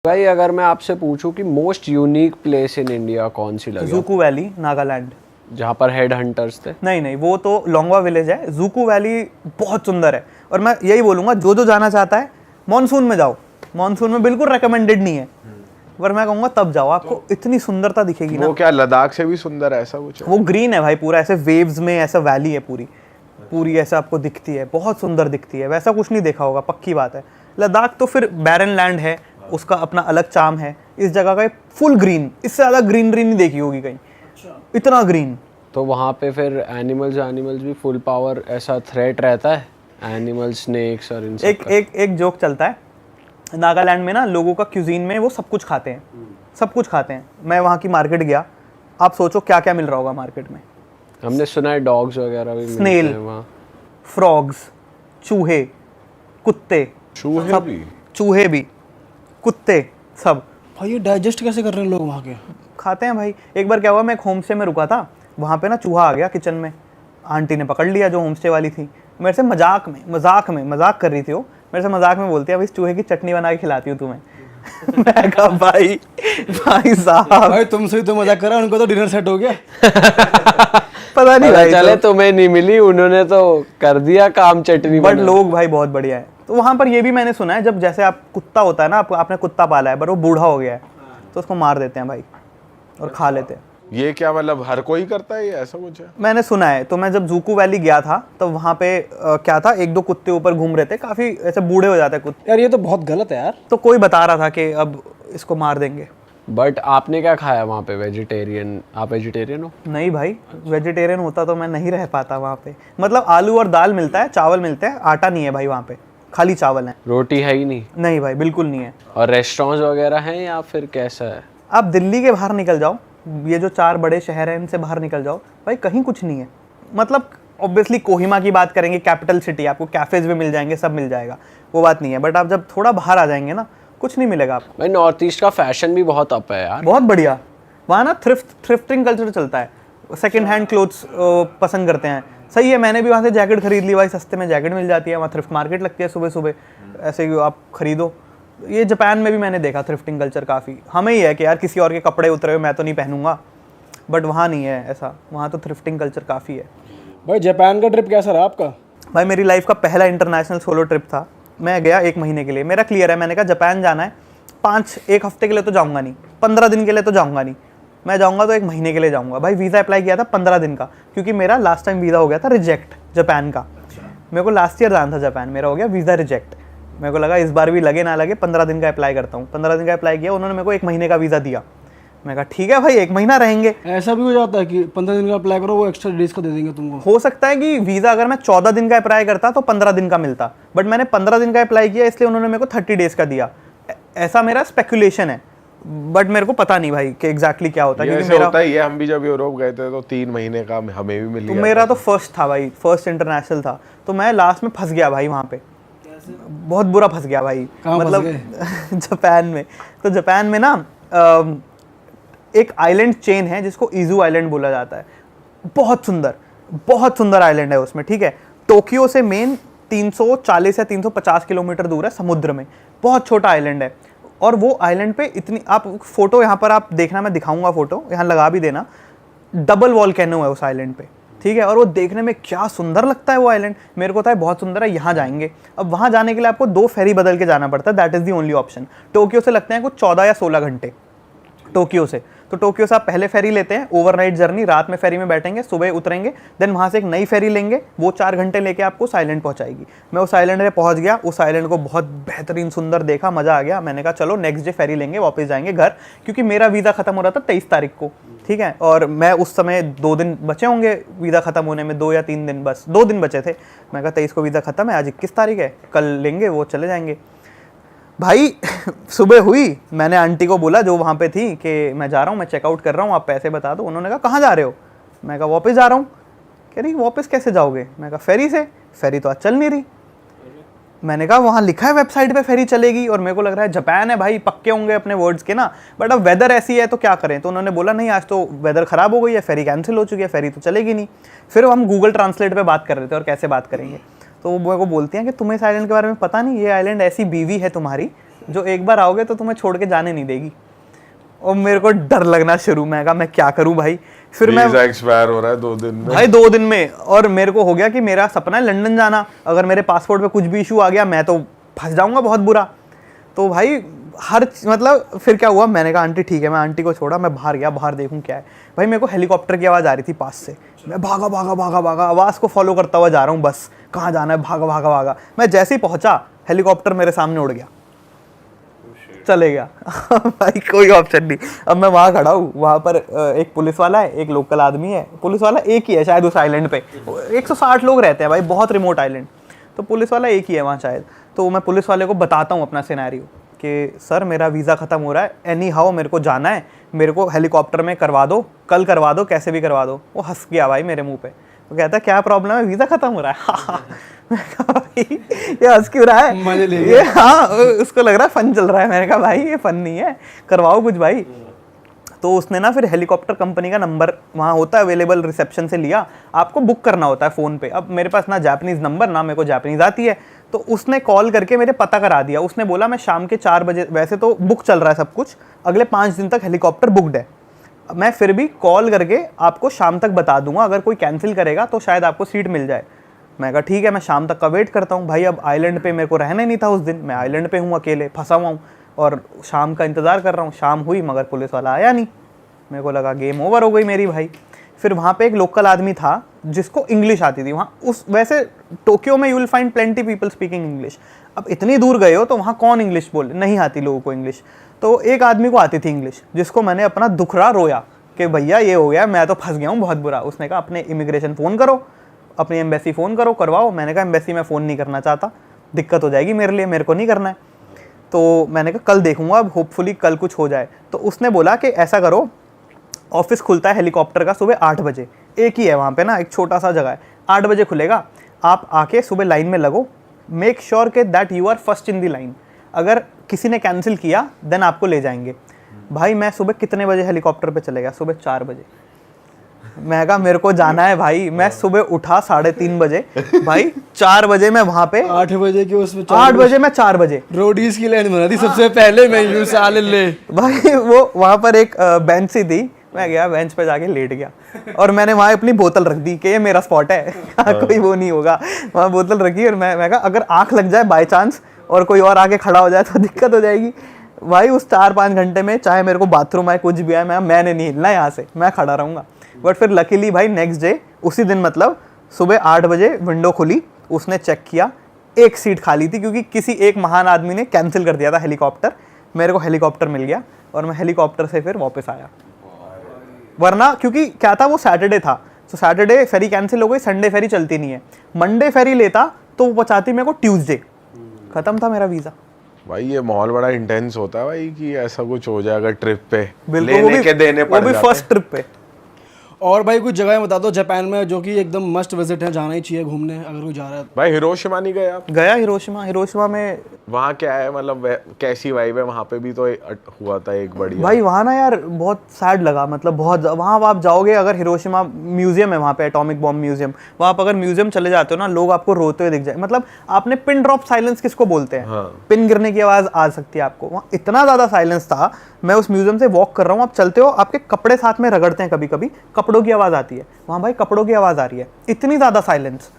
भाई अगर मैं आपसे पूछूं कि most unique place in India कौन सी लगी? जूकू वैली, नागालैंड। जहाँ पर हेड हंटर्स थे? नहीं, वो तो लोंगवा विलेज है। जूकू वैली बहुत सुंदर है, और मैं यही बोलूँगा जो जाना चाहता है मॉनसून में जाओ। मॉनसून में बिल्कुल रिकमेंडेड नहीं है, पर मैं कहूँगा तब जाओ, आपको इतनी सुंदरता दिखेगी ना। वो क्या लद्दाख से भी सुंदर है ऐसा कुछ है? वो ग्रीन है भाई पूरा, ऐसे वेव्स में ऐसा वैली है पूरी ऐसा आपको दिखती है, बहुत सुंदर दिखती है। वैसा कुछ नहीं देखा होगा, पक्की बात है। लद्दाख तो फिर बैरन लैंड है, उसका अपना अलग चार्म है। इस जगह का फुल ग्रीन, इससे ज़्यादा ग्रीनरी नहीं देखी होगी कहीं, इतना ग्रीन। तो वहाँ पे फिर एनिमल्स भी फुल पावर ऐसा थ्रेट रहता है? एनिमल्स, स्नेक्स और इन सब एक जोक चलता है नागालैंड में ना, लोगों का क्यूजीन में वो सब कुछ खाते हैं, सब कुछ खाते हैं। मैं वहाँ की मार्केट गया, आप सोचो क्या क्या मिल रहा होगा मार्केट में। हमने सुना है डॉग्स वगैरह भी मिलते स्नेल, हैं वहाँ। फ्रॉग्स, चूहे, कुत्ते, चूहे भी, कुत्ते, सब। भाई ये डाइजेस्ट कैसे कर रहे हैं लोग वहाँ के? खाते हैं भाई। एक बार क्या हुआ, मैं एक होम स्टे में रुका था, वहाँ पे ना चूहा आ गया किचन में। आंटी ने पकड़ लिया जो होम स्टे वाली थी, मेरे से मजाक कर रही थी वो, मेरे से मजाक में बोलती है भाई इस चूहे की चटनी बना के खिलाती हूँ तुम्हें। मैं कहा भाई साहब, भाई तुमसे ही तो मजाक कर रहा है, उनको तो डिनर सेट हो गया। पता नहीं भाई, चले तुम्हें नहीं मिली, उन्होंने तो कर दिया काम चटनी। बट लोग भाई बहुत बढ़िया है। तो वहाँ पर ये भी मैंने सुना है, जब जैसे आप कुत्ता होता है ना, आपने कुत्ता पाला है पर वो बूढ़ा हो गया है, तो उसको मार देते हैं भाई और खा लेते हैं। ये क्या मतलब हर कोई करता है, ये ऐसा कुछ है? मैंने सुना है। तो मैं जब जूकू वैली गया था तो वहाँ पे क्या था, एक दो कुत्ते ऊपर घूम रहे थे, काफी ऐसे बूढ़े हो जाते हैं कुत्ते। यार ये तो बहुत गलत है यार। तो कोई बता रहा था कि अब इसको मार देंगे। बट आपने क्या खाया वहाँ पे? वेजिटेरियन? आप वेजिटेरियन हो? नहीं भाई, वेजिटेरियन होता तो मैं नहीं रह पाता वहाँ पे। मतलब आलू और दाल मिलता है, चावल मिलते हैं, आटा नहीं है भाई वहाँ पे, खाली चावल है। रोटी है ही नहीं? नहीं भाई, बिल्कुल नहीं है। और रेस्टोरेंट्स वगैरह हैं या फिर कैसा है? आप दिल्ली के बाहर निकल जाओ, ये जो 4 बड़े शहर हैं इनसे बाहर निकल जाओ भाई, कहीं कुछ नहीं है। मतलब ऑब्वियसली कोहिमा की बात करेंगे, कैपिटल सिटी, आपको कैफेज भी मिल जाएंगे, सब मिल जाएगा, वो बात नहीं है। बट आप जब थोड़ा बाहर आ जाएंगे ना, कुछ नहीं मिलेगा आपको। भाई नॉर्थ ईस्ट का फैशन भी बहुत अप है यार। बहुत बढ़िया। वहाँ ना थ्रिफ्टिंग कल्चर चलता है, सेकंड हैंड क्लोथ्स पसंद करते हैं। सही है, मैंने भी वहाँ से जैकेट खरीद ली भाई, सस्ते में जैकेट मिल जाती है। वहाँ थ्रिफ्ट मार्केट लगती है सुबह सुबह, ऐसे ही आप खरीदो। ये जापान में भी मैंने देखा थ्रिफ्टिंग कल्चर काफ़ी। हमें ही है कि यार किसी और के कपड़े उतरे हुए मैं तो नहीं पहनूंगा, बट वहाँ नहीं है ऐसा, वहाँ तो थ्रिफ्टिंग कल्चर काफ़ी है। भाई जापान का ट्रिप कैसा रहा आपका? भाई मेरी लाइफ का पहला इंटरनेशनल सोलो ट्रिप था। मैं गया 1 महीने के लिए, मेरा क्लियर है, मैंने कहा जापान जाना है, 1 हफ्ते के लिए तो जाऊँगा नहीं, 15 दिन के लिए तो जाऊँगा नहीं, मैं जाऊँगा तो 1 महीने के लिए जाऊँगा। भाई वीज़ा अप्लाई किया था 15 दिन का, क्योंकि मेरा लास्ट टाइम वीज़ा हो गया था रिजेक्ट जापान का। मेरे को लास्ट ईयर जाना था जापान, मेरा हो गया वीज़ा रिजेक्ट। मेरे को लगा इस बार भी लगे ना लगे 15 दिन का अप्लाई करता हूँ। 15 दिन का अप्लाई किया, उन्होंने मेरे को 1 महीने का वीज़ा दिया। मैं कहा ठीक है भाई, 1 महीना रहेंगे। ऐसा भी हो जाता है कि 15 दिन का अप्लाई करो, वो एक्स्ट्रा डेज का दे देंगे तुमको? हो सकता है कि वीज़ा अगर मैं 14 दिन का अप्लाई करता तो 15 दिन का मिलता, बट मैंने 15 दिन का अप्लाई किया, इसलिए उन्होंने मेरे को 30 डेज का दिया। ऐसा मेरा स्पेकुलेशन है, बट मेरे को पता नहीं भाई कि एग्जैक्टली क्या होता है। क्योंकि मेरा होता ही है, हम भी जब यूरोप गए थे तो 3 महीने का हमें भी मिल गया। तो मेरा तो फर्स्ट था भाई, फर्स्ट इंटरनेशनल था, तो मैं लास्ट में फंस गया भाई वहाँ पे, बहुत बुरा फंस गया भाई। मतलब जापान में, तो जापान में ना एक आइलैंड चेन है जिसको इजू आइलैंड बोला जाता है। बहुत सुंदर आइलैंड है उसमें, ठीक है। टोक्यो से मेन 340 या 350 किलोमीटर दूर है समुद्र में, बहुत छोटा आइलैंड है। और वो आइलैंड पे इतनी, आप फोटो यहाँ पर आप देखना, मैं दिखाऊंगा फोटो, यहाँ लगा भी देना, डबल वॉल्केनो है उस आइलैंड पे, ठीक है। और वो देखने में क्या सुंदर लगता है वो आइलैंड, मेरे को था बहुत सुंदर है, यहाँ जाएंगे। अब वहाँ जाने के लिए आपको 2 फेरी बदल के जाना पड़ता है, that is the only option. Tokyo से लगते हैं कुछ 14 या 16 घंटे टोक्यो से। तो टोक्यो से आप पहले फेरी लेते हैं, ओवरनाइट जर्नी, रात में फेरी में बैठेंगे, सुबह उतरेंगे, देन वहाँ से एक नई फेरी लेंगे, वो 4 घंटे लेके आपको उस आइलैंड पहुँचाएगी। मैं उस आइलैंड पे पहुँच गया, उस आइलैंड को बहुत बेहतरीन सुंदर देखा, मज़ा आ गया। मैंने कहा चलो नेक्स्ट डे फेरी लेंगे, वापस जाएंगे घर, क्योंकि मेरा वीज़ा खत्म हो रहा था 23 तारीख को, ठीक है। और मैं उस समय 2 दिन बचे होंगे वीज़ा ख़त्म होने में, 2 या 3 दिन, बस 2 दिन बचे थे। मैं कहा 23 को वीज़ा ख़त्म है, आज 21 तारीख है, कल लेंगे, वो चले जाएंगे भाई। सुबह हुई, मैंने आंटी को बोला जो वहाँ पे थी कि मैं जा रहा हूँ, मैं चेकआउट कर रहा हूँ, आप पैसे बता दो। उन्होंने कहा कहाँ जा रहे हो? मैं कहा वापस जा रहा हूँ। कह रही वापस कैसे जाओगे? मैं कहा फेरी से। फेरी तो आज चल नहीं रही। मैंने कहा वहाँ लिखा है वेबसाइट पे फेरी चलेगी, और मेरे को लग रहा है जापान है भाई, पक्के होंगे अपने वर्ड्स के ना, बट अब वेदर ऐसी है तो क्या करें। तो उन्होंने बोला नहीं, आज तो वेदर ख़राब हो गई है, फेरी कैंसिल हो चुकी है, फेरी तो चलेगी नहीं। फिर हम गूगल ट्रांसलेट पे बात कर रहे थे और कैसे बात करेंगे, तो वो मेरे को बोलती हैं कि तुम्हें इस आइलैंड के बारे में पता नहीं, ये आइलैंड ऐसी बीवी है तुम्हारी जो एक बार आओगे तो तुम्हें छोड़ के जाने नहीं देगी। और मेरे को डर लगना शुरू, मैं कहा मैं क्या करूं भाई। फिर मैं वीजा एक्सपायर हो रहा है 2 दिन में भाई, 2 दिन में। और मेरे को हो गया कि मेरा सपना है लंदन जाना, अगर मेरे पासपोर्ट पे कुछ भी इशू आ गया मैं तो फंस जाऊंगा बहुत बुरा। तो भाई मतलब फिर क्या हुआ, मैंने कहा आंटी ठीक है, मैं आंटी को छोड़ा, मैं बाहर गया, बाहर देखूं क्या है। भाई मेरे को हेलीकॉप्टर की आवाज़ आ रही थी पास से, मैं भागा भागा भागा भागा आवाज़ को फॉलो करता हुआ जा रहा हूँ, बस कहाँ जाना है, भागा भागा भागा। मैं जैसे ही पहुंचा हेलीकॉप्टर मेरे सामने उड़ गया, चले गया। भाई कोई ऑप्शन नहीं। अब मैं वहाँ खड़ा हूँ, वहाँ पर एक पुलिस वाला है, एक लोकल आदमी है। पुलिस वाला एक ही है शायद उस आइलैंड पे, 160 लोग रहते हैं भाई, बहुत रिमोट आइलैंड। तो पुलिस वाला एक ही है वहाँ शायद। तो मैं पुलिस वाले को बताता हूँ अपना सिनेरियो कि सर मेरा वीज़ा ख़त्म हो रहा है, एनी हाउ मेरे को जाना है, मेरे को हेलीकॉप्टर में करवा दो, कल करवा दो, कैसे भी करवा दो। वो हंस गया भाई मेरे मुंह पे। वो कहता है क्या प्रॉब्लम है, वीज़ा ख़त्म हो रहा है। मैं कहा भाई ये हंस क्यों रहा है, मजे ले ये हाँ उसको लग रहा है फन चल रहा है। मैंने कहा भाई ये फन नहीं है, करवाओ कुछ भाई। तो उसने ना फिर हेलीकॉप्टर कंपनी का नंबर वहाँ होता है अवेलेबल, रिसेप्शन से लिया, आपको बुक करना होता है फ़ोन पे। अब मेरे पास ना जापानीज़ नंबर, ना मेरे को जापानीज़ आती है, तो उसने कॉल करके मेरे पता करा दिया। उसने बोला मैं शाम के 4 बजे, वैसे तो बुक चल रहा है सब कुछ, अगले 5 दिन तक हेलीकॉप्टर बुकड है, मैं फिर भी कॉल करके आपको शाम तक बता दूंगा, अगर कोई कैंसिल करेगा तो शायद आपको सीट मिल जाए। मैं कहा ठीक है, मैं शाम तक का वेट करता हूँ। भाई अब आइलैंड पे मेरे को रहना ही नहीं था उस दिन, मैं आइलैंड पे हूँ, अकेले फंसा हुआ हूँ और शाम का इंतज़ार कर रहा हूँ। शाम हुई मगर पुलिस वाला आया नहीं, मेरे को लगा गेम ओवर हो गई मेरी भाई। फिर वहाँ पे एक लोकल आदमी था जिसको इंग्लिश आती थी। वहाँ उस वैसे टोक्यो में you will find plenty people speaking English. अब इतनी दूर गए हो तो वहाँ कौन इंग्लिश बोले, नहीं आती लोगों को इंग्लिश। तो एक आदमी को आती थी इंग्लिश, जिसको मैंने अपना दुखड़ा रोया कि भैया ये हो गया, मैं तो फंस गया हूँ बहुत बुरा। उसने कहा अपने इमिग्रेशन फ़ोन करो, अपनी एम्बेसी फ़ोन करो, करवाओ। मैंने कहा एम्बेसी में फ़ोन नहीं करना चाहता, दिक्कत हो जाएगी मेरे लिए, मेरे को नहीं करना है। तो मैंने कहा कल देखूंगा, अब होपफुली कल कुछ हो जाए। तो उसने बोला कि ऐसा करो, ऑफिस खुलता है हेलीकॉप्टर का सुबह 8 बजे, एक ही है वहाँ पे ना, एक छोटा सा जगह है, 8 बजे खुलेगा, आप आके सुबह लाइन में लगो, मेक श्योर के that you are first in the line. अगर किसी ने कैंसिल किया देन आपको ले जाएंगे। भाई मैं सुबह कितने बजे हेलीकॉप्टर पे चले गया, सुबह 4 बजे। मैं कहा मेरे को जाना है भाई। मैं सुबह उठा 3:30 बजे, भाई 4 बजे मैं वहाँ पे, 8 बजे की उसमें 8 बजे मैं 4 बजे रोडीज की लाइन बना दी सबसे पहले, मैं यूं साल ले भाई। वो वहाँ पर एक बेंच सी थी, मैं गया बेंच पे जाके लेट गया और मैंने वहाँ अपनी बोतल रख दी कि ये मेरा स्पॉट है, कोई वो नहीं होगा। वहाँ बोतल रखी और मैं कहा अगर आँख लग जाए बाय चांस और कोई और आके खड़ा हो जाए तो दिक्कत हो जाएगी। भाई उस 4-5 घंटे में चाहे मेरे को बाथरूम आए कुछ भी आए, मैंने नहीं हिलना यहाँ से, मैं खड़ा रहूँगा। बट फिर लकीली भाई नेक्स्ट डे उसी दिन मतलब सुबह 8 बजे विंडो खुली, उसने चेक किया, एक सीट खाली थी क्योंकि किसी एक महान आदमी ने कैंसिल कर दिया था हेलीकॉप्टर। मेरे को हेलीकॉप्टर मिल गया और मैं हेलीकॉप्टर से फिर वापस आया। वरना क्योंकि क्या था, वो सैटरडे था, तो सैटरडे फेरी कैंसिल हो गई, संडे फेरी चलती नहीं है, मंडे फेरी लेता तो वो पहुंचाती मेरे को ट्यूसडे। खत्म था मेरा वीज़ा। भाई ये माहौल बड़ा इंटेंस होता है भाई कि ऐसा कुछ हो जाएगा ट्रिप पे, बिल्कुल, लेने के देने पड़ वो भी जाते फर्स्ट ट्रिप पे। और भाई कुछ जगह बता दो जापान में जो कि एकदम मस्ट विजिट है, जाना ही चाहिए घूमने अगर कोई जा रहा है। भाई हिरोशिमा नहीं गए आप? गया हिरोशिमा में। वहाँ क्या है, मतलब कैसी वाइब है वहाँ पे? भी तो हुआ था एक बढ़िया भाई वहाँ ना यार बहुत सैड लगा, मतलब बहुत। वहाँ आप जाओगे, अगर हिरोशिमा म्यूजियम है वहाँ पे, एटॉमिक बॉम्ब म्यूजियम, वहाँ पर अगर म्यूजियम चले जाते हो ना, लोग आपको रोते हुए दिख जाए। मतलब आपने पिन ड्रॉप साइलेंस किसको बोलते हैं? हाँ। पिन गिरने की आवाज़ आ सकती है आपको। वहाँ इतना ज़्यादा साइलेंस था, मैं उस म्यूजियम से वॉक कर रहा हूँ, आप चलते हो, आपके कपड़े साथ में रगड़ते हैं कभी कभी, कपड़ों की आवाज़ आती है। वहाँ भाई कपड़ों की आवाज़ आ रही है, इतनी ज़्यादा साइलेंस,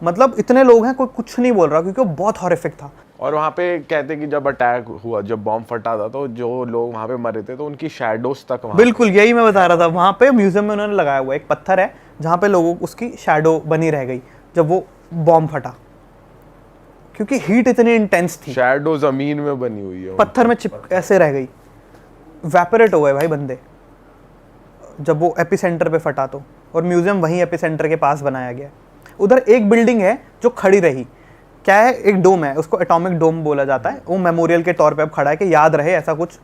मतलब इतने लोग हैं, कोई कुछ नहीं बोल रहा क्योंकि वो बहुत हॉरिफिक था। और वहाँ पे कहते कि जब अटैक हुआ, जब बॉम्ब फटा था, तो जो लोग वहाँ पे मरे थे तो उनकी शैडोज तक वहाँ, बिल्कुल यही मैं बता रहा था। वहाँ पे म्यूजियम में उन्होंने लगाया हुआ एक पत्थर है जहाँ पे लोगों उसकी शैडो बनी रह गई जब वो बॉम्ब फटा, क्योंकि हीट इतनी इंटेंस थी। शैडो जमीन में बनी हुई है, पत्थर में चिप ऐसे रह गई, वैपोरेट हो गए भाई बंदे जब वो एपिसेंटर पे फटा तो। और म्यूजियम वहीं एपिसेंटर के पास बनाया गया। उधर एक बिल्डिंग है जो खड़ी रही, क्या है, एक डोम है, उसको एटॉमिक डोम बोला जाता है। वो मेमोरियल के तौर पे अब खड़ा है कि याद रहे ऐसा कुछ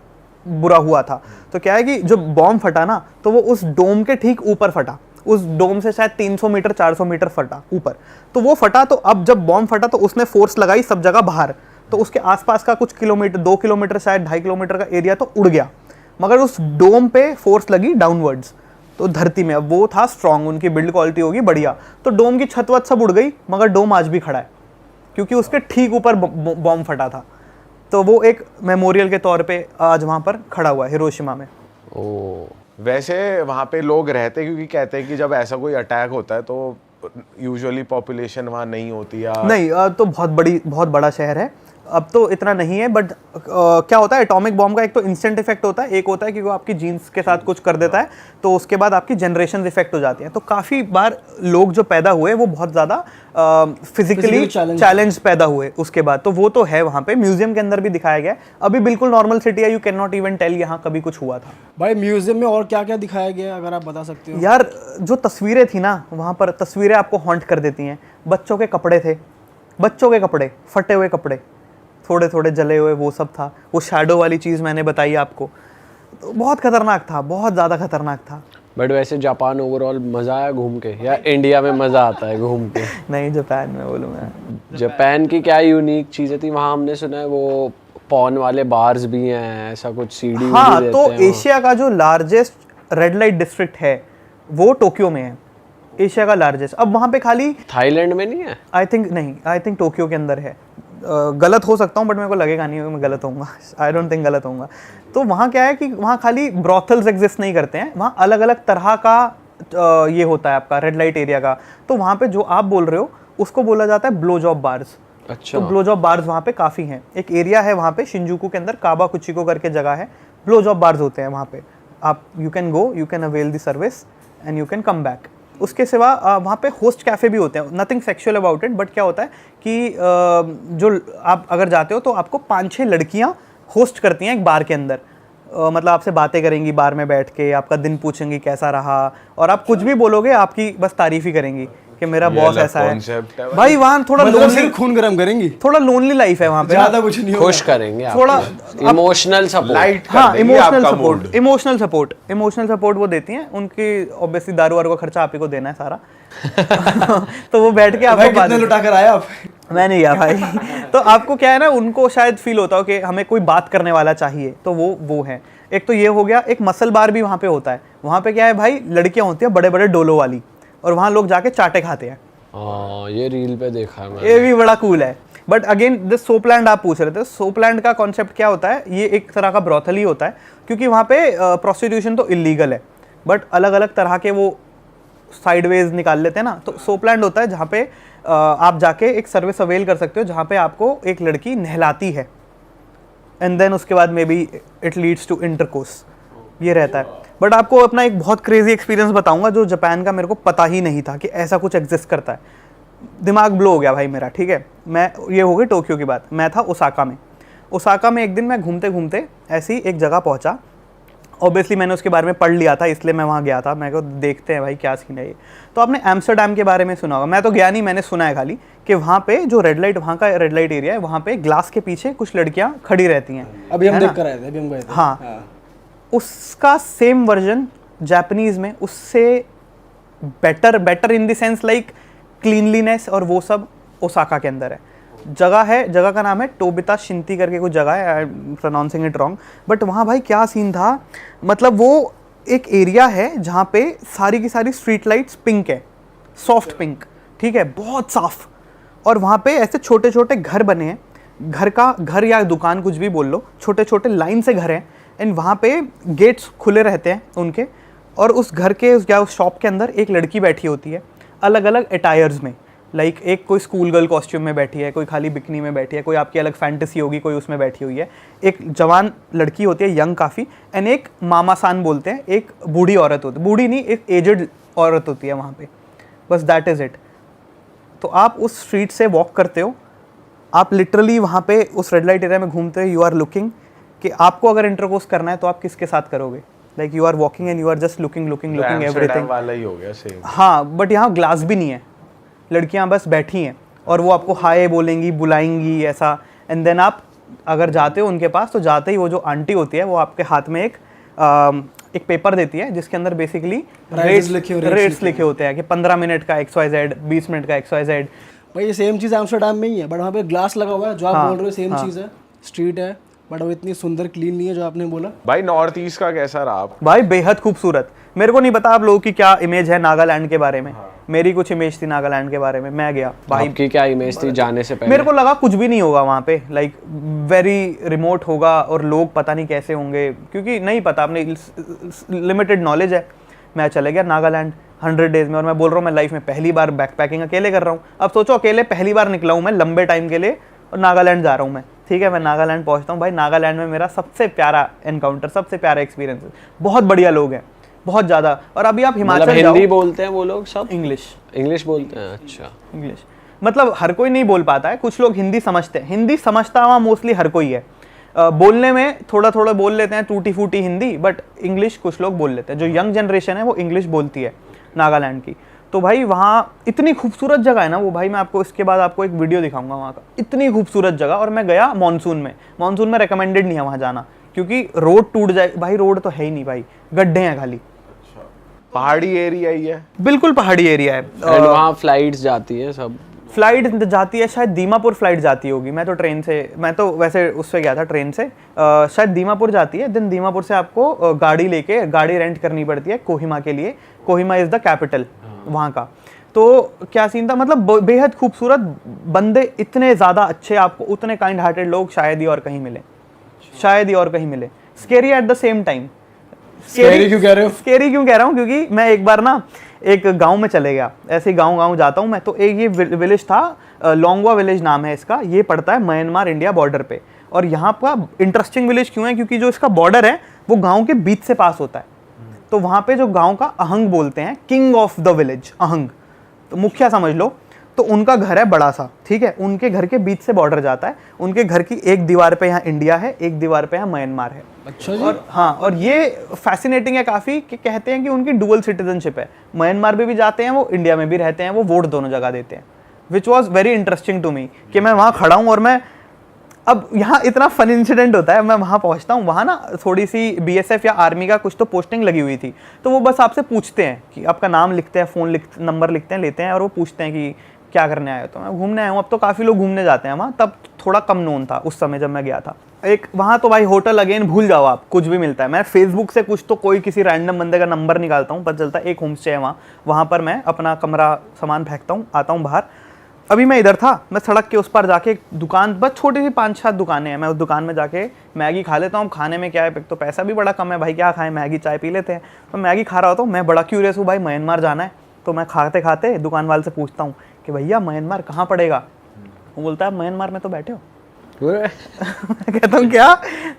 बुरा हुआ था। तो क्या है कि जब बॉम्ब फटा ना, तो वो उस डोम के ठीक ऊपर फटा, उस डोम से शायद 300 मीटर 400 मीटर फटा ऊपर। तो वो फटा, तो अब जब बॉम्ब फटा तो उसने फोर्स लगाई सब जगह बाहर, तो उसके आसपास का कुछ किलोमीटर, 2 किलोमीटर शायद 2.5 किलोमीटर का एरिया तो उड़ गया, मगर उस डोम पे फोर्स लगी डाउनवर्ड्स, तो धरती में। अब वो था स्ट्रॉन्ग, उनकी बिल्ड क्वालिटी होगी बढ़िया, तो डोम की छत वत सब उड़ गई, मगर डोम आज भी खड़ा है क्योंकि उसके ठीक ऊपर बॉम्ब फटा था। तो वो एक मेमोरियल के तौर पे आज वहाँ पर खड़ा हुआ है हिरोशिमा में। ओ वैसे वहाँ पे लोग रहते क्योंकि कहते हैं कि जब ऐसा कोई अटैक होता है तो यूजुअली पॉपुलेशन वहाँ नहीं होती या नहीं तो बहुत बड़ा शहर है, अब तो इतना नहीं है, बट क्या होता है एटॉमिक बॉम्ब का एक तो इंस्टेंट इफेक्ट होता है, एक होता है कि वो आपकी जीन्स के साथ कुछ कर देता है तो उसके बाद आपकी जनरेशन इफेक्ट हो जाती है। तो काफ़ी बार लोग जो पैदा हुए वो बहुत ज़्यादा फिजिकली चैलेंज पैदा हुए उसके बाद, तो वो तो है वहाँ पे म्यूजियम के अंदर भी दिखाया गया है। अभी बिल्कुल नॉर्मल सिटी है, you can not even tell यहाँ कभी कुछ हुआ था। भाई म्यूजियम में और क्या क्या दिखाया गया है अगर आप बता सकते हो? यार जो तस्वीरें थी ना वहाँ पर, तस्वीरें आपको हॉन्ट कर देती हैं। बच्चों के कपड़े थे, बच्चों के कपड़े, फटे हुए कपड़े, थोड़े थोड़े जले हुए, वो सब था। वो शैडो वाली चीज़ मैंने बताई आपको, तो बहुत खतरनाक था, बहुत ज़्यादा खतरनाक था। बट वैसे जापान ओवरऑल मज़ा आया घूम के, या इंडिया में मज़ा आता है घूम के? नहीं जापान में बोलूँ मैं। जापान की क्या यूनिक चीज़ें थी वहाँ? हमने सुना है वो पॉन वाले बार्स भी हैं, ऐसा कुछ सीडी हाँ, देते तो हैं वहाँ। एशिया का जो लार्जेस्ट रेड लाइट डिस्ट्रिक्ट है वो टोक्यो में है, एशिया का लार्जेस्ट। अब वहाँ पे खाली थाईलैंड में नहीं है? आई थिंक टोक्यो के अंदर है। गलत हो सकता हूँ बट मेरे को लगेगा नहीं मैं गलत होऊंगा। आई डोंट थिंक गलत होऊंगा। तो वहाँ क्या है कि वहाँ खाली ब्रॉथल्स एग्जिस्ट नहीं करते हैं, वहाँ अलग अलग तरह का ये होता है आपका रेड लाइट एरिया का। तो वहाँ पे जो आप बोल रहे हो उसको बोला जाता है ब्लो जॉब बार्स। अच्छा। तो ब्लो जॉब बार्स वहाँ पे काफ़ी हैं। एक एरिया है वहाँ पे शिंजुकू के अंदर, काबा कुचिको करके जगह है, ब्लो जॉब बार्स होते हैं वहाँ पे। आप you can go, you can avail the service and you can come back. उसके सिवा वहाँ पे होस्ट कैफ़े भी होते हैं, nothing sexual about it, but क्या होता है कि जो आप अगर जाते हो तो आपको 5-6 लड़कियाँ होस्ट करती हैं एक बार के अंदर। मतलब आपसे बातें करेंगी बार में बैठ के, आपका दिन पूछेंगी कैसा रहा, और आप कुछ भी बोलोगे आपकी बस तारीफ़ ही करेंगी कि मेरा बॉस ऐसा है। भाई वहाँ थोड़ा लोनली, खून गर्म करेंगी, थोड़ा लोनली लाइफ है वहाँ पे, ज्यादा कुछ नहीं खुश करेंगे थोड़ा इमोशनल सपोर्ट। लाइट हाँ, इमोशनल सपोर्ट वो देती हैं। उनकी ऑब्वियसली दारू वारू का खर्चा आप ही को देना है सारा। तो वो बैठ के आपको कितने लुटा कर आया आप? मैं नहीं गया भाई। तो आपको क्या है ना, उनको शायद फील होता हो कि हमें कोई बात करने वाला चाहिए, तो वो है। एक तो ये हो गया। एक मसल बार भी वहाँ पे होता है। वहाँ पे क्या है भाई, लड़कियाँ होती हैं बड़े बड़े डोलो वाली, और वहाँ लोग जाके चाटे खाते हैं। हाँ, ये रील पे देखा है मैंने। ये भी बड़ा कूल है। बट अगेन दिस सोपलैंड आप पूछ रहे थे, सोपलैंड का कॉन्सेप्ट क्या होता है, ये एक तरह का ब्रॉथल ही होता है, क्योंकि वहाँ पे प्रोस्टिट्यूशन तो इलीगल है, बट अलग अलग तरह के वो साइडवेज निकाल लेते हैं ना। तो सोपलैंड होता है जहाँ पे आप जाके एक सर्विस अवेल कर सकते हो, जहाँ पे आपको एक लड़की नहलाती है एंड देन उसके बाद maybe it leads to intercourse, ये रहता है। बट आपको अपना एक बहुत क्रेजी एक्सपीरियंस बताऊंगा जो जापान का मेरे को पता ही नहीं था कि ऐसा कुछ एग्जिस्ट करता है। दिमाग ब्लो हो गया भाई मेरा, ठीक है। मैं ये हो गई टोक्यो की बात, मैं था ओसाका में। ओसाका में एक दिन मैं घूमते घूमते ऐसी एक जगह पहुंचा। ऑब्वियसली मैंने उसके बारे में पढ़ लिया था, इसलिए मैं वहाँ गया था। मैं को देखते हैं भाई क्या सीन है ये। तो आपने एम्स्टरडैम के बारे में सुना होगा, मैं तो गया नहीं, मैंने सुना है खाली कि वहाँ पे जो रेड लाइट, वहाँ का रेड लाइट एरिया है, वहाँ पे ग्लास के पीछे कुछ लड़कियाँ खड़ी रहती हैं। अभी हम देख कर आए थे, अभी हम गए थे। हाँ, उसका सेम वर्जन जापानीज में उससे better in the sense like cleanliness और वो सब ओसाका के अंदर है। जगह का नाम है टोबिता शिंती करके कुछ जगह है, I am pronouncing it wrong. But वहाँ भाई क्या सीन था, मतलब वो एक एरिया है जहाँ पे सारी की सारी स्ट्रीट लाइट्स पिंक है, सॉफ्ट पिंक, ठीक है, बहुत साफ। और वहाँ पे ऐसे छोटे छोटे घर बने हैं, घर या दुकान कुछ भी बोल लो, छोटे छोटे लाइन से घर हैं, एंड वहाँ पे गेट्स खुले रहते हैं उनके। और उस घर के या उस शॉप के अंदर एक लड़की बैठी होती है अलग अलग अटायर्स में, लाइक एक कोई स्कूल गर्ल कॉस्ट्यूम में बैठी है, कोई खाली बिकनी में बैठी है, कोई आपकी अलग फैंटेसी होगी, कोई उसमें बैठी हुई है। एक जवान लड़की होती है, यंग काफ़ी, एंड एक मामा सान बोलते हैं, एक बूढ़ी औरत होती है, बूढ़ी नहीं, एक एजड औरत होती है वहाँ पे, बस दैट इज़ इट। तो आप उस स्ट्रीट से वॉक करते हो, आप लिटरली वहाँ पे उस रेड लाइट एरिया में घूमते हो, यू आर लुकिंग कि आपको अगर इंटरकोर्स करना है तो आप किसके साथ करोगे, like you are walking and you are just looking everything वाला ही हो गया सेम। हाँ, बट यहाँ ग्लास भी नहीं है, लड़कियाँ बस बैठी हैं और वो आपको हाय बोलेंगी, बुलाएंगी ऐसा। एंड देन आप अगर जाते हो उनके पास, तो जाते ही वो जो आंटी होती है वो आपके हाथ में एक पेपर देती है जिसके अंदर बेसिकली रेट्स लिखे होते हैं कि 15 मिनट का XYZ, 20 मिनट का XYZ। भाई ये सेम चीज़ एम्स्टरडैम में ही है, बट वहाँ पे ग्लास लगा हुआ है, जो आप बोल रहे हो सेम चीज़ है, स्ट्रीट है, बट वो इतनी सुंदर क्लीन नहीं है जो आपने बोला। भाई नॉर्थ ईस्ट का कैसा रहा आप? भाई बेहद खूबसूरत। मेरे को नहीं पता आप लोगों की क्या इमेज है नागालैंड के बारे में। मेरी कुछ इमेज थी नागालैंड के बारे में, मैं गया भाई। आपकी क्या इमेज थी जाने से पहले? मेरे को लगा कुछ भी नहीं होगा वहाँ पे, लाइक वेरी रिमोट होगा और लोग पता नहीं कैसे होंगे, क्योंकि नहीं पता, अपने लिमिटेड नॉलेज है। मैं चले गया नागालैंड 100 डेज में, और मैं बोल रहा हूँ मैं लाइफ में पहली बार बैकपैकिंग अकेले कर रहा हूँ। अब सोचो अकेले पहली बार निकला हूँ मैं लंबे टाइम के लिए, और नागालैंड जा रहा हूँ मैं। ठीक है, मैं नागालैंड पहुँचता हूँ भाई। नागालैंड में मेरा सबसे प्यारा एनकाउंटर, सबसे प्यारा एक्सपीरियंस। बहुत बढ़िया लोग हैं, बहुत ज़्यादा। और अभी आप हिमाचल मतलब हिंदी बोलते हैं वो लोग सब? इंग्लिश बोलते हैं। अच्छा, इंग्लिश मतलब हर कोई नहीं बोल पाता है, कुछ लोग हिंदी समझते हैं। हिंदी समझता हुआ मोस्टली हर कोई है। बोलने में थोड़ा थोड़ा बोल लेते हैं, टूटी फूटी हिंदी, बट इंग्लिश कुछ लोग बोल लेते हैं। जो यंग जनरेशन है वो इंग्लिश बोलती है नागालैंड की। तो भाई वहाँ इतनी खूबसूरत जगह है ना वो, भाई मैं आपको इसके बाद आपको एक वीडियो दिखाऊंगा वहाँ का। इतनी खूबसूरत जगह। और मैं गया मानसून में रिकमेंडेड नहीं है वहाँ जाना, क्योंकि रोड टूट जाए भाई। रोड तो है ही नहीं भाई, गड्ढे हैं खाली। पहाड़ी एरिया ही है, बिल्कुल पहाड़ी एरिया है। एंड वहाँ फ्लाइट्स जाती है सब? फ्लाइट जाती है, शायद दीमापुर फ्लाइट जाती होगी। मैं तो ट्रेन से, मैं तो वैसे उससे गया था ट्रेन से। शायद दीमापुर जाती है। देन दीमापुर से आपको गाड़ी रेंट करनी पड़ती है कोहिमा के लिए। कोहिमा इज़ द कैपिटल वहाँ का। तो क्या सीन था, मतलब बेहद खूबसूरत बंदे, इतने ज़्यादा अच्छे, आपको उतने काइंड हार्टेड लोग शायद ही और कहीं मिले, शायद ही और कहीं मिले। Scary at the same time. Scary क्यों कह रहे हो? स्केरी क्यों कह रहा हूँ, क्योंकि मैं एक बार ना एक गांव में चले गया। ऐसे ही गांव जाता हूँ मैं, तो एक ये विलेज था, लोंगवा विलेज नाम है इसका। ये पड़ता है म्यांमार इंडिया बॉर्डर पे। और यहाँ का इंटरेस्टिंग विलेज क्यों है, क्योंकि जो इसका बॉर्डर है वो गांव के बीच से पास होता है। तो वहाँ पे जो गांव का अहंग बोलते हैं, किंग ऑफ द विलेज अहंग, तो मुखिया समझ लो। तो उनका घर है बड़ा सा, ठीक है। उनके घर के बीच से बॉर्डर जाता है। उनके घर की एक दीवार पे यहाँ इंडिया है, एक दीवार पे यहाँ म्यांमार है। अच्छा जी। और हाँ, और ये फैसिनेटिंग है काफ़ी कि कहते हैं कि उनकी डुअल सिटीजनशिप है। म्यांमार में भी जाते हैं वो, इंडिया में भी रहते हैं वो, वोट दोनों जगह देते हैं। Which was very interesting to me कि मैं वहाँ खड़ा हूँ और मैं, अब यहाँ इतना फन इंसिडेंट होता है। मैं वहाँ पहुँचता हूँ, वहाँ ना थोड़ी सी BSF या आर्मी का कुछ तो पोस्टिंग लगी हुई थी। तो वो बस आपसे पूछते हैं कि आपका नाम लिखते हैं, फ़ोन नंबर लिखते हैं, लेते हैं, और वो पूछते हैं कि क्या करने आए हो। तो मैं घूमने आया हूँ। अब तो काफ़ी लोग घूमने जाते हैं वहाँ, तब थोड़ा कम नोन था उस समय जब मैं गया था। एक वहाँ तो भाई होटल अगेन भूल जाओ आप, कुछ भी मिलता है। मैं फेसबुक से कुछ तो कोई किसी रैंडम बंदे का नंबर निकालता हूँ, पता चलता है एक होम स्टे है वहाँ पर मैं अपना कमरा सामान फेंकता हूँ, आता हूँ बाहर। अभी मैं इधर था, मैं सड़क के उस पार जाके एक दुकान, बस छोटी सी 5-7 दुकानें हैं, मैं उस दुकान में जाके मैगी खा लेता हूँ। खाने में क्या है, तो पैसा भी बड़ा कम है भाई, क्या खाएं, मैगी चाय पी लेते हैं। तो मैगी खा रहा होता हूँ, मैं बड़ा क्यूरियस हूँ भाई, म्यांमार जाना है। तो मैं खाते खाते दुकान वाले से पूछता हूँ कि भैया म्यांमार कहाँ पड़ेगा। वो बोलता है म्यांमार में तो बैठे हो। मैं कहता हूँ क्या?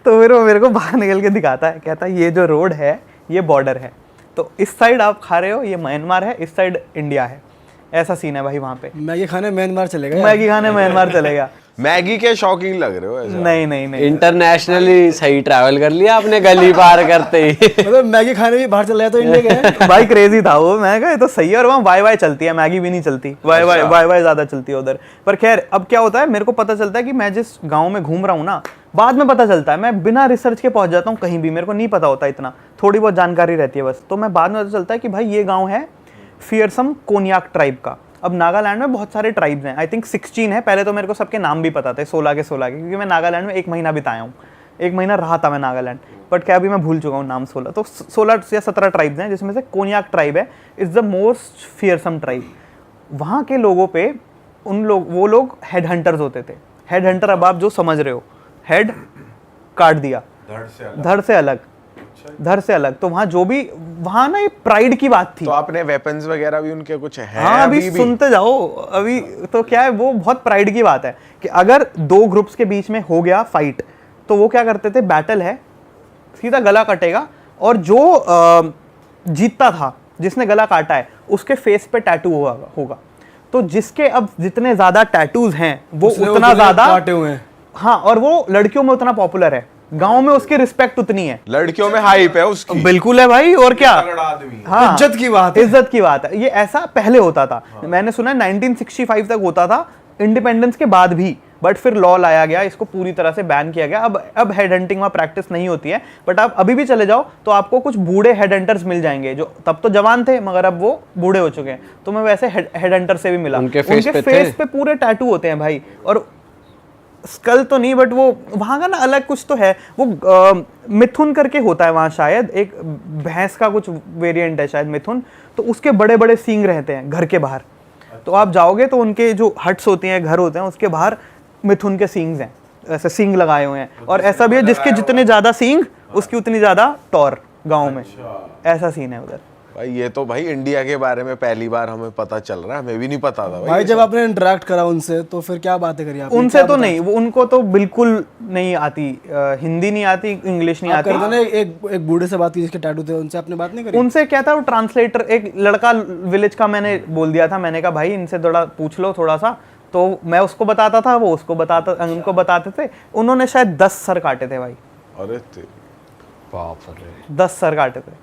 तो फिर वो मेरे को बाहर निकल के दिखाता है, कहता है ये जो रोड है ये बॉर्डर है, तो इस साइड आप खा रहे हो ये म्यांमार है, इस साइड इंडिया है। ऐसा सीन है भाई वहाँ पे। मैगी खाने म्यांमार चलेगा? मैगी खाने म्यांमार चलेगा। मैगी के शौकीन लग रहे हो ऐसा? नहीं। इंटरनेशनली सही ट्रैवल कर लिया आपने गली पार करते ही। मतलब मैगी खाने भी बाहर चला गया तो इंडिया गया? भाई क्रेजी था वो। मैं कहा ये तो सही है। और वहाँ वाई चलती है, मैगी भी नहीं चलती। वाई ज्यादा चलती है उधर। पर खैर अब क्या होता है, मेरे को पता चलता है कि मैं जिस गाँव में घूम रहा हूँ ना, बाद में पता चलता है, मैं बिना रिसर्च के पहुंच जाता हूँ कहीं भी, मेरे को नहीं पता होता इतना, थोड़ी बहुत जानकारी रहती है बस। तो मैं बाद में पता चलता है कि भाई ये गाँव है फियरसम कोन्याक ट्राइब का। अब नागालैंड में बहुत सारे ट्राइब्स हैं, आई थिंक 16 है। पहले तो मेरे को सबके नाम भी पता थे, 16 के, क्योंकि मैं नागालैंड में 1 महीना बिताया हूँ। 1 महीना रहा था मैं नागालैंड, बट क्या अभी मैं भूल चुका हूँ नाम 16। तो 16 या 17 ट्राइब्स हैं, जिसमें से कोन्याक ट्राइब है, is the most fearsome tribe. वहाँ के लोगों पे वो लोग हेड हंटर्स होते थे। हेड हंटर, अब आप जो समझ रहे हो, हेड काट दिया, धड़ से अलग। तो वहाँ जो भी, वहाँ ना ये प्राइड की बात थी। तो आपने वेपन्स वगैरह भी उनके कुछ हैं? हाँ, अभी सुनते जाओ। अभी तो क्या है, वो बहुत प्राइड की बात है कि अगर 2 ग्रुप्स के बीच में हो गया फाइट, तो वो क्या करते थे, बैटल है, सीधा गला कटेगा, और जो जीतता था, जिसने गला काटा है, उसके फेस पे टैटू होगा। तो जिसके अब जितने ज्यादा टैटूज हैं वो उतना ज्यादा काटे हुए हैं। हाँ, और वो लड़कियों में उतना पॉपुलर है, गांव में उसकी रिस्पेक्ट उतनी है, लड़कियों में हाइप है उसकी। बिल्कुल है भाई, और क्या। हाँ, इज्जत की बात है। ये ऐसा पहले होता था। मैंने सुना 1965 तक होता था, इंडिपेंडेंस के बाद भी, बट फिर लॉ लाया गया, इसको पूरी तरह से बैन किया गया। अब हेड हंटिंग में प्रैक्टिस नहीं होती है, बट आप अभी भी चले जाओ तो आपको कुछ बूढ़े हेड हंटर्स मिल जाएंगे, जो तब तो जवान थे मगर अब वो बूढ़े हो चुके हैं। तो मैं वैसे हेड हंटर से भी मिला, उनके फेस पे पूरे टैटू होते हैं भाई, और स्कल तो नहीं, बट वो वहाँ का ना अलग कुछ तो है, वो मिथुन करके होता है वहाँ शायद, एक भैंस का कुछ वेरिएंट है शायद मिथुन, तो उसके बड़े बड़े सींग रहते हैं घर के बाहर। तो आप जाओगे तो उनके जो हट्स होती हैं, घर होते हैं, उसके बाहर मिथुन के सींग्स हैं, ऐसे सींग लगाए हुए हैं। और ऐसा भी है जिसके जितने ज़्यादा सींग उसकी उतनी ज़्यादा टॉर गाँव में, ऐसा सीन है उधर। भाई ये तो भाई इंडिया के बारे में पहली बार हमें पता चल रहा है, हमें भी नहीं पता था भाई जब आपने इंटरेक्ट करा उनसे तो फिर क्या बातें करी आपने? उनसे तो नहीं, वो उनको तो बिल्कुल नहीं आती, हिंदी नहीं आती, इंग्लिश नहीं आती। करते ना एक बूढ़े से बात की जिसके टैटू थे, उनसे आपने बात नहीं करी? उनसे क्या था, वो ट्रांसलेटर, एक लड़का विलेज का मैंने बोल दिया था, मैंने कहा भाई इनसे थोड़ा पूछ लो थोड़ा सा, तो मैं उसको बताता था, वो उसको बताता, उनको बताते थे। उन्होंने शायद 10 सर काटे थे भाई, अरे बाप रे 10 सर काटे थे,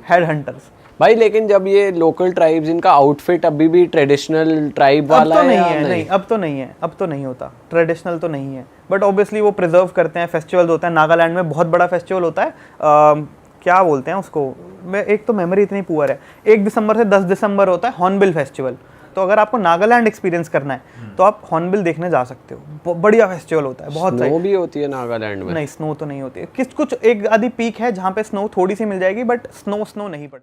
हेड हंटर्स। भाई। लेकिन जब ये लोकल ट्राइब्स, इनका आउटफिट अभी भी ट्रेडिशनल ट्राइब अब वाला तो है नहीं या है, नहीं अब तो नहीं है, अब तो नहीं होता, ट्रेडिशनल तो नहीं है, बट ऑब्वियसली वो प्रिजर्व करते हैं। फेस्टिवल्स होता है नागालैंड में, बहुत बड़ा फेस्टिवल होता है, क्या बोलते हैं उसको, मैं एक तो मेमोरी इतनी पुअर है, 1 दिसंबर से 10 दिसंबर होता है हॉर्नबिल फेस्टिवल। तो अगर आपको नागालैंड एक्सपीरियंस करना है तो आप हॉर्नबिल देखने जा सकते हो, बढ़िया फेस्टिवल होता है, बहुत स्नो भी होती है नागालैंड में? नहीं, स्नो तो नहीं होती है, कुछ एक आधी पीक है जहाँ पे स्नो थोड़ी सी मिल जाएगी, बट स्नो नहीं पड़ती।